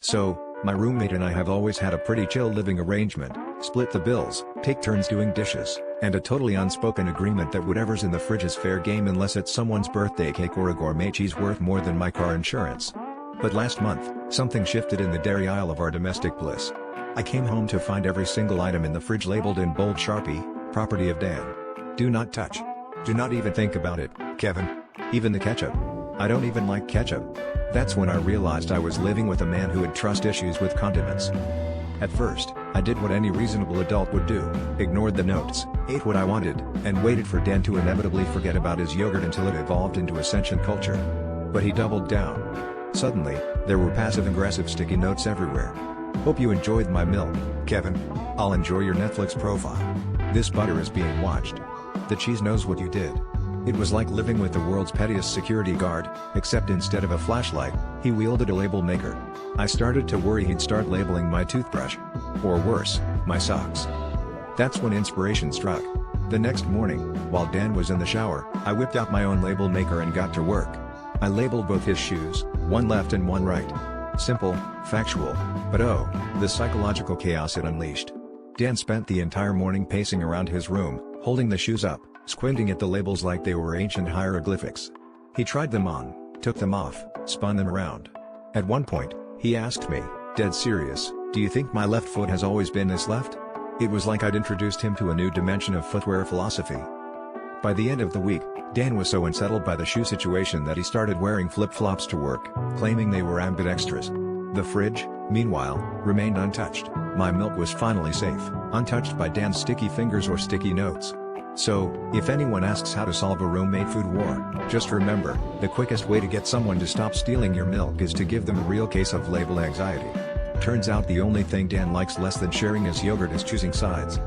So, my roommate and I have always had a pretty chill living arrangement, split the bills, take turns doing dishes, and a totally unspoken agreement that whatever's in the fridge is fair game unless it's someone's birthday cake or a gourmet cheese worth more than my car insurance. But last month, something shifted in the dairy aisle of our domestic bliss. I came home to find every single item in the fridge labeled in bold Sharpie, property of Dan. Do not touch. Do not even think about it, Kevin. Even the ketchup. I don't even like ketchup. That's when I realized I was living with a man who had trust issues with condiments. At first, I did what any reasonable adult would do, ignored the notes, ate what I wanted, and waited for Dan to inevitably forget about his yogurt until it evolved into a sentient culture. But he doubled down. Suddenly, there were passive-aggressive sticky notes everywhere. Hope you enjoyed my milk, Kevin. I'll enjoy your Netflix profile. This butter is being watched. The cheese knows what you did. It was like living with the world's pettiest security guard, except instead of a flashlight, he wielded a label maker. I started to worry he'd start labeling my toothbrush. Or worse, my socks. That's when inspiration struck. The next morning, while Dan was in the shower, I whipped out my own label maker and got to work. I labeled both his shoes, one left and one right. Simple, factual, but oh, the psychological chaos it unleashed. Dan spent the entire morning pacing around his room, holding the shoes up, squinting at the labels like they were ancient hieroglyphics. He tried them on, took them off, spun them around. At one point, he asked me, dead serious, "Do you think my left foot has always been this left?" It was like I'd introduced him to a new dimension of footwear philosophy. By the end of the week, Dan was so unsettled by the shoe situation that he started wearing flip-flops to work, claiming they were ambidextrous. The fridge, meanwhile, remained untouched. My milk was finally safe, untouched by Dan's sticky fingers or sticky notes. So, if anyone asks how to solve a roommate food war, just remember, the quickest way to get someone to stop stealing your milk is to give them a real case of label anxiety. Turns out the only thing Dan likes less than sharing his yogurt is choosing sides.